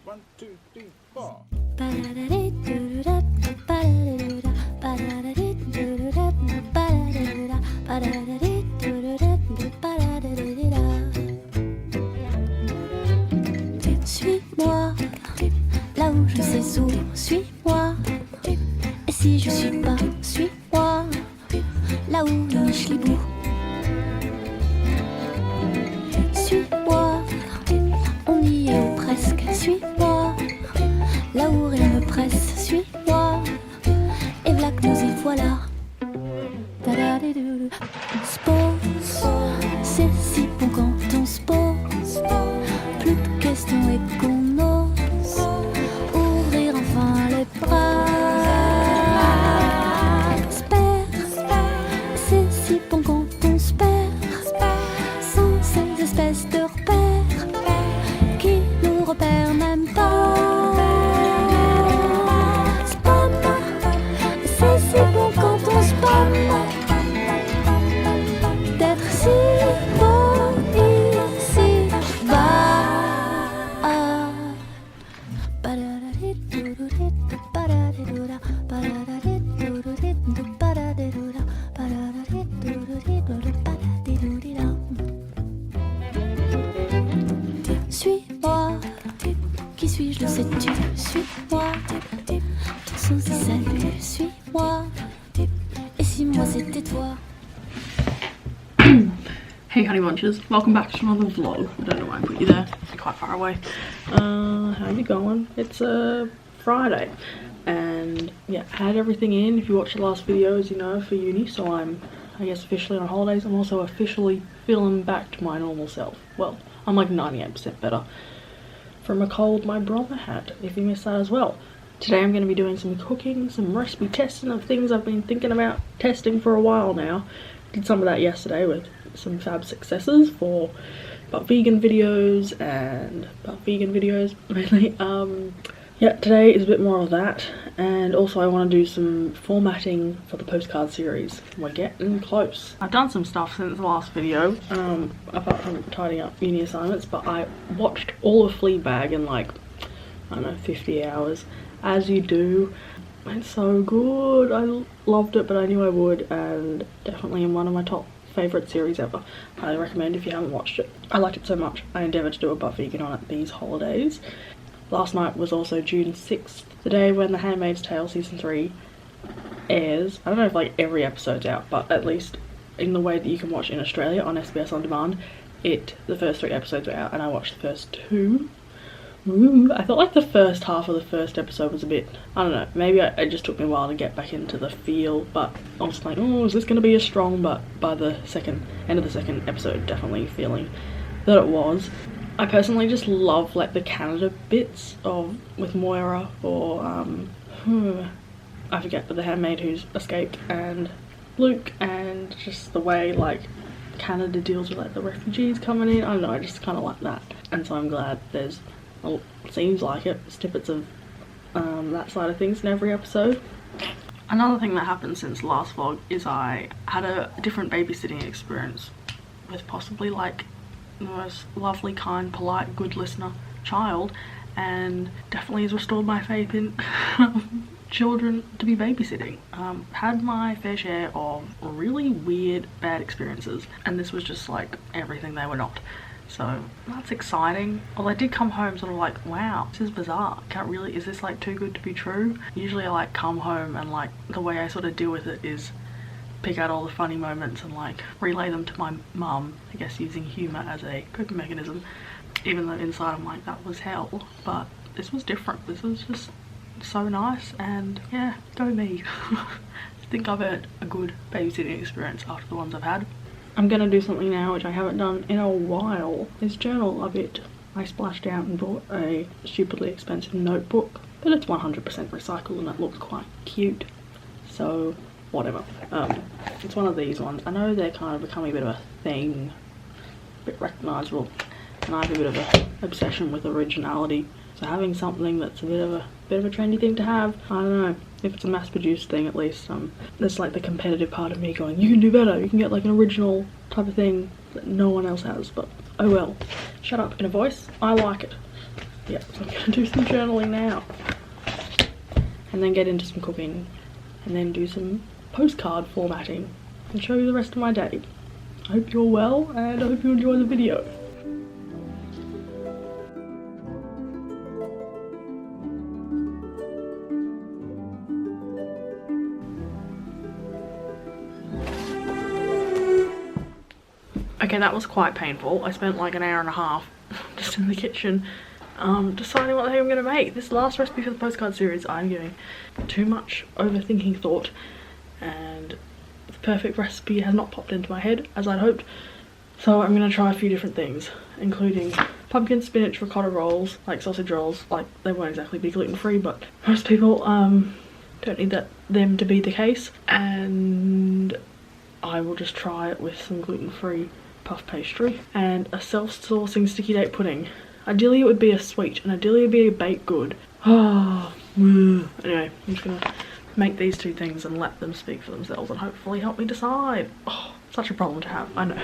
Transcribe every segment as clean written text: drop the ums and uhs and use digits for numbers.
One, two, three, four. Suis-moi, là où je sais où, suis-moi. Et si je suis pas, suis-moi, là où le schlibou. Suis-moi, on y est ou presque, suis-moi, là où rien ne presse, suis-moi, et v'là que nous y voilà. Spose, c'est si bon quand on se pose, plus de questions et qu'on ose ouvrir enfin les bras. Spère, c'est si bon quand on se perd, sans ces espèces de repères qui nous repèrent même pas. Spam, c'est si bon quand on se spam. D'être si beau ici bas. Suis-moi, qui suis-je, le sais-tu? Suis-moi, ton sosie salut, suis-moi. Et si moi c'était toi? Hey Honeybunches, welcome back to another vlog. I don't know why I put you there, you're quite far away. How you going? It's Friday, and yeah, I had everything in. If you watched the last videos, you know, for uni, so I'm, I guess, officially on holidays. I'm also officially feeling back to my normal self. Well, I'm like 98% better from a cold my brother had, if you missed that as well. Today I'm going to be doing some cooking, some recipe testing of things I've been thinking about testing for a while now. Did some of that yesterday with some fab successes for but vegan videos and mainly. Yeah, today is a bit more of that, and also I want to do some formatting for the postcard series. We're getting close. I've done some stuff since the last video, apart from tidying up uni assignments, but I watched all of Fleabag in like, I don't know, 50 hours, as you do. It's so good. I loved it, but I knew I would, and definitely in one of my top favourite series ever. Highly recommend if you haven't watched it. I liked it so much I endeavoured to do a butt vegan on it these holidays. Last night was also June 6th, the day when The Handmaid's Tale season 3 airs. I don't know if like every episode's out, but at least in the way that you can watch in Australia on SBS On Demand, the first 3 episodes were out and I watched the first 2. Ooh, I felt like the first half of the first episode was a bit, I don't know, maybe it just took me a while to get back into the feel, but I was like, oh, is this going to be as strong? But by the end of the second episode, definitely feeling that it was. I personally just love like the Canada bits with Moira or I forget, but the handmaid who's escaped and Luke, and just the way like Canada deals with like the refugees coming in. I don't know, I just kind of like that, and so I'm glad there's, well, seems like it, snippets of that side of things in every episode. Another thing that happened since the last vlog is I had a different babysitting experience with possibly like the most lovely, kind, polite, good listener child, and definitely has restored my faith in children to be babysitting. Had my fair share of really weird, bad experiences, and this was just like everything they were not. So that's exciting. Well, I did come home sort of like, wow, this is bizarre. Is this like too good to be true? Usually I like come home and like the way I sort of deal with it is pick out all the funny moments and like relay them to my mum, I guess using humour as a coping mechanism, even though inside I'm like, that was hell. But this was different. This was just so nice, and yeah, go me. I think I've had a good babysitting experience after the ones I've had. I'm gonna do something now which I haven't done in a while, is journal a bit. I splashed out and bought a stupidly expensive notebook, but it's 100% recycled and it looks quite cute, so whatever. It's one of these ones. I know they're kind of becoming a bit of a thing, a bit recognisable. and I have a bit of an obsession with originality. So having something that's a bit of a trendy thing to have, I don't know. If it's a mass-produced thing, at least there's like the competitive part of me going, you can do better. You can get like an original type of thing that no one else has. But oh well. Shut up in a voice. I like it. Yeah, so I'm gonna do some journaling now, and then get into some cooking, and then do some postcard formatting, and show you the rest of my day. I hope you're well, and I hope you enjoy the video. Okay, that was quite painful. I spent like an hour and a half just in the kitchen deciding what the heck I'm going to make. This last recipe for the postcard series, I'm giving too much overthinking thought, and the perfect recipe has not popped into my head as I'd hoped. So I'm going to try a few different things, including pumpkin spinach ricotta rolls, like sausage rolls. Like, they won't exactly be gluten-free, but most people don't need them to be the case. And I will just try it with some gluten-free puff pastry and a self-saucing sticky date pudding. Ideally it would be a sweet, and ideally it would be a baked good. Oh, anyway, I'm just gonna make these two things and let them speak for themselves and hopefully help me decide. Oh, such a problem to have, I know.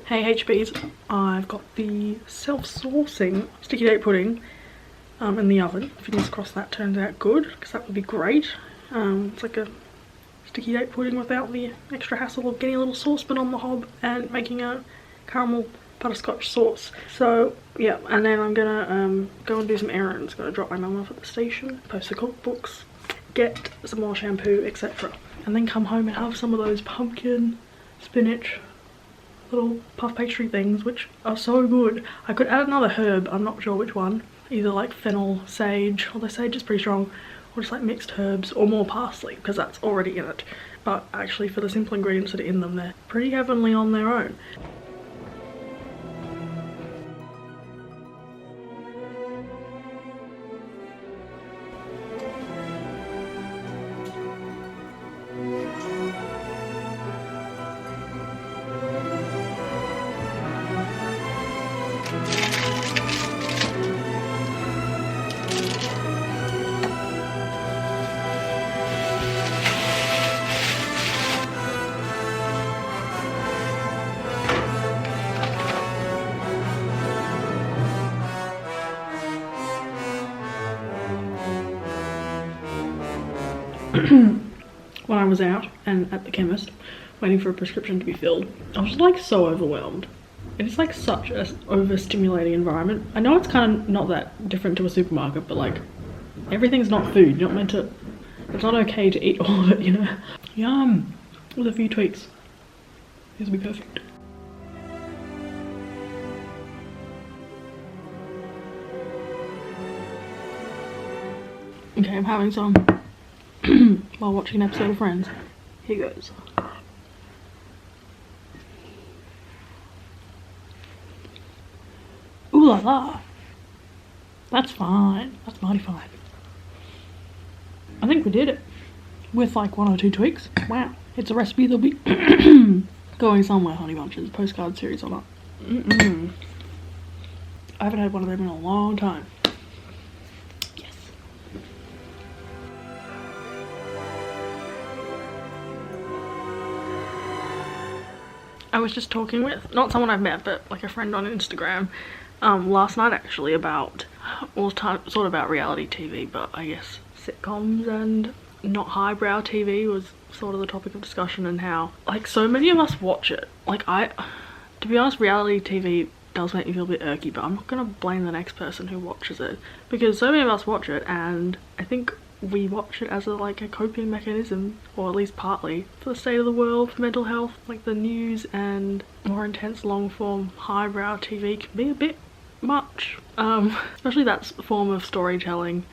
Hey HBs, I've got the self-saucing sticky date pudding in the oven. Fingers crossed that turns out good, because that would be great. It's like a sticky date pudding without the extra hassle of getting a little saucepan on the hob and making a caramel butterscotch sauce. So yeah, and then I'm gonna go and do some errands. Gotta drop my mum off at the station, post the cookbooks, get some more shampoo, etc. And then come home and have some of those pumpkin spinach little puff pastry things, which are so good. I could add another herb, I'm not sure which one. Either like fennel, sage, although sage is pretty strong, or just like mixed herbs, or more parsley, because that's already in it. But actually for the simple ingredients that are in them, they're pretty heavenly on their own. When I was out and at the chemist waiting for a prescription to be filled, I was just like so overwhelmed. It's like such an overstimulating environment. I know it's kind of not that different to a supermarket, but like everything's not food. You're not meant to, it's not okay to eat all of it, you know. Yum, with a few tweaks. This will be perfect. Okay, I'm having some while watching an episode of Errands. Here goes. Ooh la la. That's fine. That's mighty fine. I think we did it. with like 1 or 2 tweaks. Wow, it's a recipe that'll be going somewhere. Honeybunches postcard series or not. I haven't had one of them in a long time. Yes. I was just talking with, not someone I've met, but like a friend on Instagram last night actually about, well, sort of about reality TV, but I guess sitcoms and not highbrow TV was sort of the topic of discussion, and how like so many of us watch it. Like to be honest, reality TV does make me feel a bit irky, but I'm not gonna blame the next person who watches it, because so many of us watch it, and I think we watch it as a coping mechanism, or at least partly, for the state of the world, for mental health. Like the news and more intense long form highbrow TV can be a bit much, especially that form of storytelling,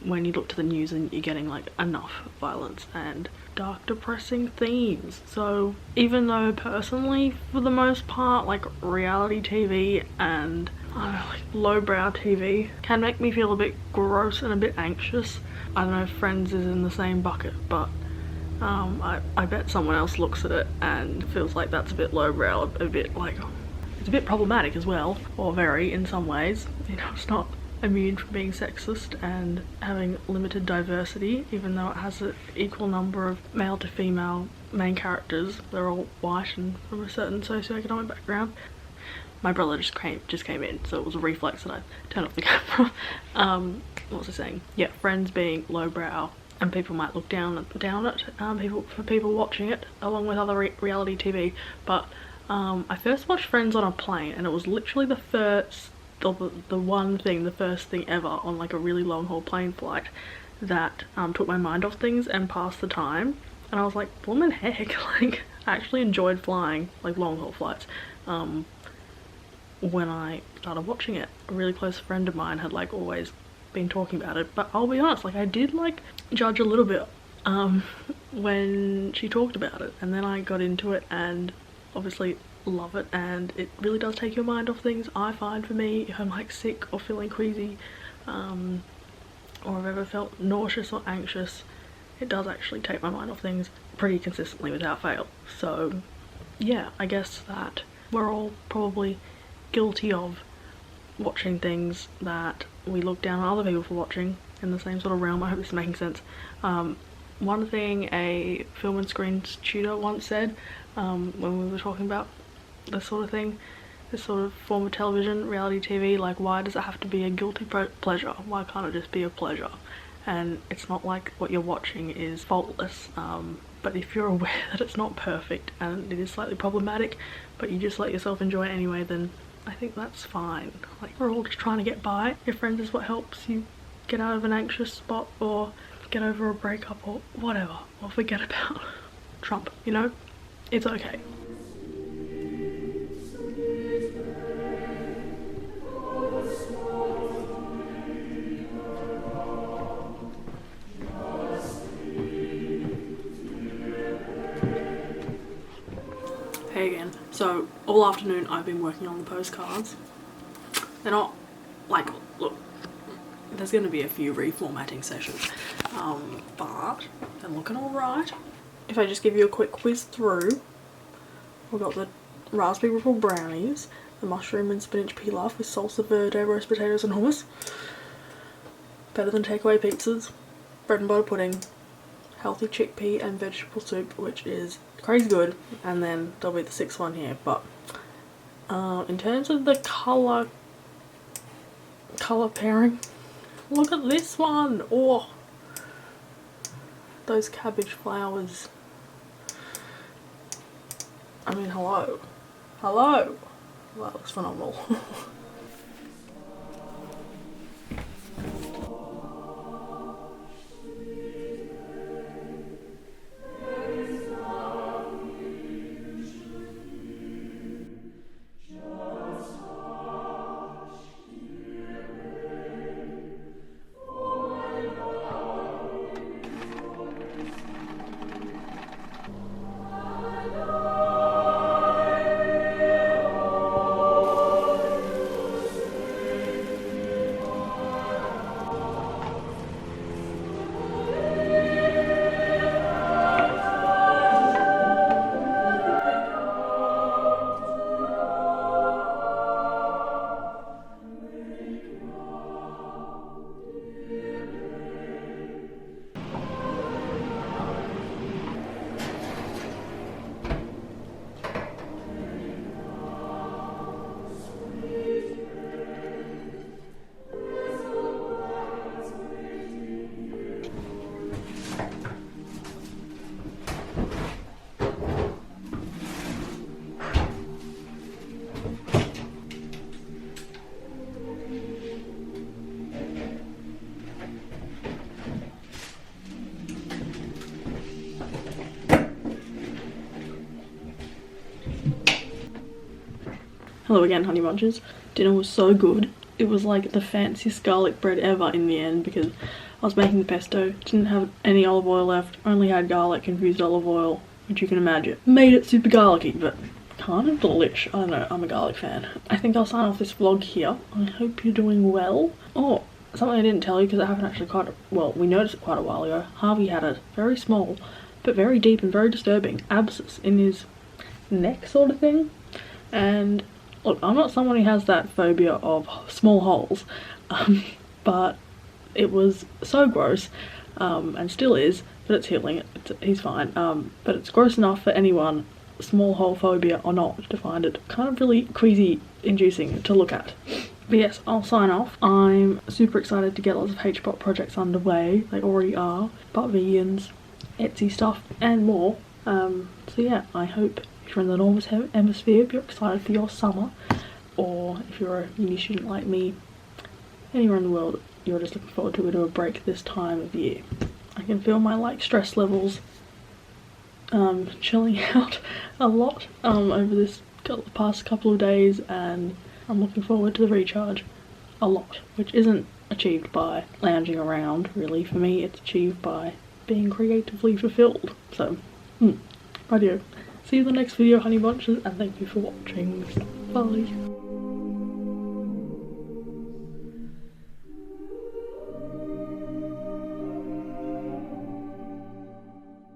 when you look to the news and you're getting like enough violence and dark depressing themes. So even though personally for the most part like reality TV and I don't know, like lowbrow TV can make me feel a bit gross and a bit anxious, I don't know if Friends is in the same bucket, but I bet someone else looks at it and feels like that's a bit lowbrow, a bit like it's a bit problematic as well, or very in some ways. You know, it's not immune from being sexist and having limited diversity, even though it has an equal number of male to female main characters. They're all white and from a certain socioeconomic background. My brother just came in, so it was a reflex that I turned off the camera. What was I saying? Yeah, Friends being lowbrow, and people might look down at people watching it along with other reality TV. But I first watched Friends on a plane, and it was literally the first thing ever on like a really long haul plane flight that took my mind off things and passed the time. And I was like, blooming heck, like I actually enjoyed flying, like long haul flights, when I started watching it. A really close friend of mine had like always been talking about it, but I'll be honest, like I did like judge a little bit when she talked about it, and then I got into it and obviously love it, and it really does take your mind off things. I find for me, if I'm like sick or feeling queasy, or I've ever felt nauseous or anxious, it does actually take my mind off things pretty consistently without fail. So yeah, I guess that we're all probably guilty of watching things that we look down on other people for watching in the same sort of realm. I hope this is making sense. One thing a film and screen tutor once said when we were talking about this sort of thing, this sort of form of television, reality TV, like why does it have to be a guilty pleasure? Why can't it just be a pleasure? And it's not like what you're watching is faultless, but if you're aware that it's not perfect and it is slightly problematic, but you just let yourself enjoy it anyway, then I think that's fine. Like we're all just trying to get by. Your friends is what helps you get out of an anxious spot, or get over a breakup, or whatever, or forget about Trump, you know? It's okay. Hey again. So all afternoon I've been working on the postcards. They're not like, look, there's going to be a few reformatting sessions, but they're looking alright. If I just give you a quick whiz through, we've got the raspberry ripple brownies, the mushroom and spinach pilaf with salsa verde, roast potatoes and hummus. Better than takeaway pizzas. Bread and butter pudding, healthy chickpea and vegetable soup, which is crazy good, and then there'll be the sixth one here. But in terms of the colour pairing, look at this one. Oh, those cabbage flowers. I mean, hello. That looks phenomenal. Hello again, Honeybunches. Dinner was so good. It was like the fanciest garlic bread ever in the end because I was making the pesto, didn't have any olive oil left, only had garlic, infused olive oil, which you can imagine. Made it super garlicky, but kind of delish. I don't know, I'm a garlic fan. I think I'll sign off this vlog here. I hope you're doing well. Oh, something I didn't tell you because I haven't actually we noticed it quite a while ago. Harvey had a very small, but very deep and very disturbing abscess in his neck sort of thing. And look, I'm not someone who has that phobia of small holes, but it was so gross, and still is, but it's healing, he's fine, but it's gross enough for anyone, small hole phobia or not, to find it kind of really queasy inducing to look at. But yes, I'll sign off. I'm super excited to get lots of HBOT projects underway. They already are, but vegans, Etsy stuff and more. So yeah, I hope if you're in the Northern Hemisphere, if you're excited for your summer, or if you're a uni student like me, anywhere in the world, you're just looking forward to a bit of a break this time of year. I can feel my stress levels chilling out a lot over this past couple of days, and I'm looking forward to the recharge a lot, which isn't achieved by lounging around really. For me, it's achieved by being creatively fulfilled. So, radio. See you in the next video, Honeybunches, and thank you for watching. Bye.